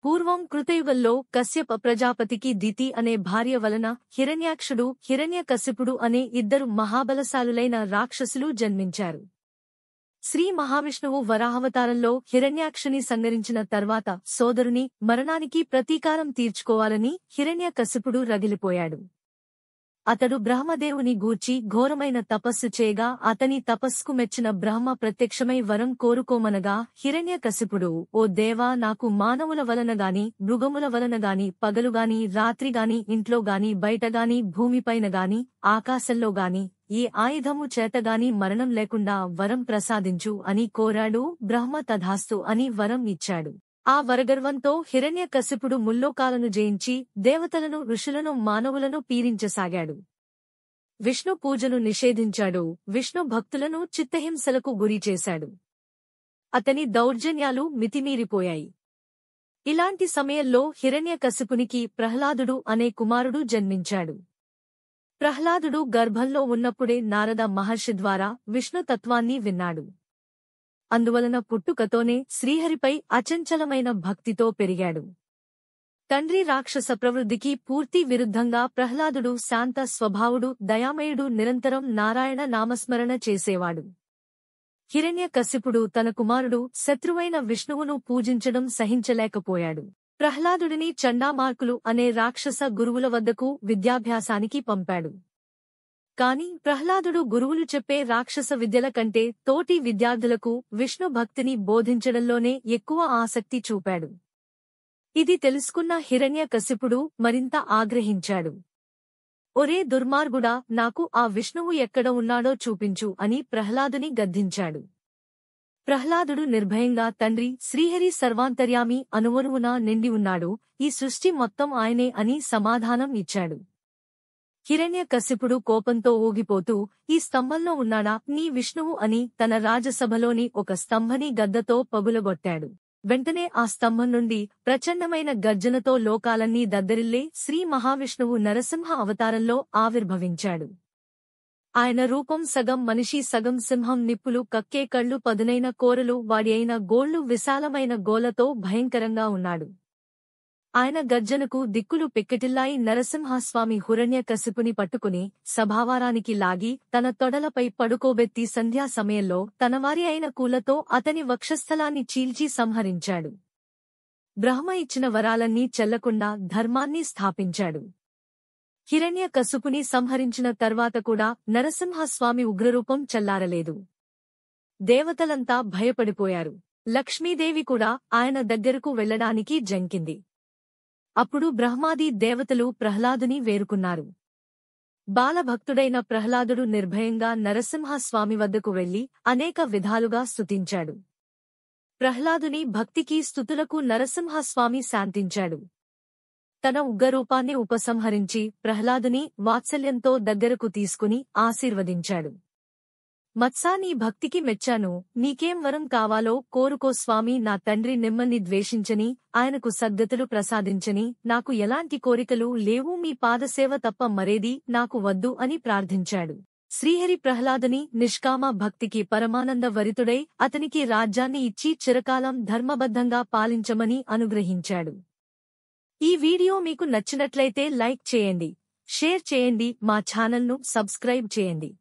పూర్వం కృతయుగంలో కశ్యప ప్రజాపతికి దితి అనే భార్య వలన హిరణ్యాక్షుడు హిరణ్యకశిపుడు అనే ఇద్దరు మహాబలశాలులైన రాక్షసులు జన్మించారు. శ్రీ మహావిష్ణువు వరాహవతారంలో హిరణ్యాక్షుని సంహరించిన తర్వాత సోదరుని మరణానికి ప్రతీకారం తీర్చుకోవాలని హిరణ్యకశిపుడు రగిలిపోయాడు. అతడు బ్రహ్మదేవుని గూర్చి ఘోరమైన తపస్సు చేయగా అతని తపస్సుకు మెచ్చిన బ్రహ్మ ప్రత్యక్షమై వరం కోరుకోమనగా హిరణ్యకశిపుడు, ఓ దేవా, నాకు మానవుల వలనగాని మృగముల వలనగాని పగలుగాని రాత్రిగాని ఇంట్లోగాని బయటగాని భూమిపైనగాని ఆకాశంలోగాని ఏ ఆయుధము చేతగాని మరణం లేకుండా వరం ప్రసాదించు అని కోరాడు. బ్రహ్మ తథాస్తు అని వరం ఇచ్చాడు. ఆ వరగర్వంతో హిరణ్యకశిపుడు ముల్లోకాలను జయించి దేవతలను ఋషులను మానవులను పీడించసాగాడు. విష్ణు పూజను నిషేధించాడు. విష్ణు భక్తులను చిత్తహింసలకు గురిచేశాడు. అతని దౌర్జన్యాలు మితిమీరిపోయాయి. ఇలాంటి సమయంలో హిరణ్యకశిపునికి ప్రహ్లాదుడు అనే కుమారుడు జన్మించాడు. ప్రహ్లాదుడు గర్భంలో ఉన్నప్పుడే నారద మహర్షి ద్వారా విష్ణు తత్వాన్ని విన్నాడు. అందువలన పుట్టుకతోనే శ్రీహరిపై అచంచలమైన భక్తితో పెరిగాడు. తండ్రి రాక్షస ప్రవృత్తికి పూర్తి విరుద్ధంగా ప్రహ్లాదుడు శాంత స్వభావుడు, దయామయుడు, నిరంతరం నారాయణ నామస్మరణ చేసేవాడు. హిరణ్యకశిపుడు తన కుమారుడు శత్రువైన విష్ణువును పూజించడం సహించలేకపోయాడు. ప్రహ్లాదుడిని చండామార్కులు అనే రాక్షస గురువుల వద్దకు విద్యాభ్యాసానికి పంపాడు. కాని ప్రహ్లాదుడు గురువులు చెప్పే రాక్షస విద్యల కంటే తోటి విద్యార్థులకు విష్ణు భక్తిని బోధించడంలోనే ఎక్కువ ఆసక్తి చూపాడు. ఇది తెలుసుకున్న హిరణ్యకశిపుడు మరింత ఆగ్రహించాడు. ఒరే దుర్మార్గుడా, నాకు ఆ విష్ణువు ఎక్కడ ఉన్నాడో చూపించు అని ప్రహ్లాదుని గద్దించాడు. ప్రహ్లాదుడు నిర్భయంగా తండ్రి శ్రీహరి సర్వాంతర్యామి అణువణువునా నిండి ఉన్నాడు, ఈ సృష్టి మొత్తం ఆయనే అని సమాధానం ఇచ్చాడు. హిరణ్యకశిపుడు కోపంతో ఊగిపోతూ, ఈ స్తంభంలో ఉన్నాడా నీ విష్ణువు అని తన రాజసభలోని ఒక స్తంభని గద్దతో పగులగొట్టాడు. వెంటనే ఆ స్తంభం నుండి ప్రచండమైన గర్జనతో లోకాలన్నీ దద్దరిల్లే శ్రీ మహావిష్ణువు నరసింహ అవతారంలో ఆవిర్భవించాడు. ఆయన రూపం సగం మనిషి సగం సింహం, నిప్పులు కక్కే కళ్ళు, పదునైన కోరలు, వాడి అయిన గోళ్లు, విశాలమైన గోలతో భయంకరంగా ఉన్నాడు. ఆయన గర్జనకు దిక్కులు పెక్కెటిల్లాయి. నరసింహస్వామి హిరణ్యకశిపుని పట్టుకుని సభావారానికి లాగి తన తొడలపై పడుకోబెట్టి సంధ్యా సమయంలో తనవారి అయిన కూలతో అతని వక్షస్థలాన్ని చీల్చి సంహరించాడు. బ్రహ్మ ఇచ్చిన వరాలన్నీ చెల్లకుండా ధర్మాన్ని స్థాపించాడు. హిరణ్యకశిపుని సంహరించిన తర్వాత కూడా నరసింహస్వామి ఉగ్రరూపం చల్లారలేదు. దేవతలంతా భయపడిపోయారు. లక్ష్మీదేవి కూడా ఆయన దగ్గరకు వెళ్లడానికి జంకింది. అప్పుడు బ్రహ్మాది దేవతలు ప్రహ్లాదుని వేరుకున్నారు. బాలభక్తుడైన ప్రహ్లాదుడు నిర్భయంగా నరసింహస్వామి వద్దకు వెళ్లి అనేక విధాలుగా స్తుతించాడు. ప్రహ్లాదుని భక్తికి స్తుతులకు నరసింహస్వామి శాంతించాడు. తన ఉగ్రరూపాన్ని ఉపసంహరించి ప్రహ్లాదుని వాత్సల్యంతో దగ్గరకు తీసుకుని ఆశీర్వదించాడు. మత్సా, నీ భక్తికి మెచ్చాను. నీకేం వరం కావాలో కోరుకో స్వామి. నా తండ్రి మిమ్మల్ని ద్వేషించని, ఆయనకు సద్గతులు ప్రసాదించని నాకు ఎలాంటి కోరికలు లేవు. మీ పాదసేవ తప్ప మరేది నాకు వద్దు అని ప్రార్థించాడు. శ్రీహరి ప్రహ్లాదుని నిష్కామ భక్తికి పరమానంద వరితుడై అతనికి రాజ్యాన్ని ఇచ్చి చిరకాలం ధర్మబద్ధంగా పాలించమని అనుగ్రహించాడు. ఈ వీడియో మీకు నచ్చినట్లయితే లైక్ చేయండి, షేర్ చేయండి, మా ఛానల్ను సబ్స్క్రైబ్ చేయండి.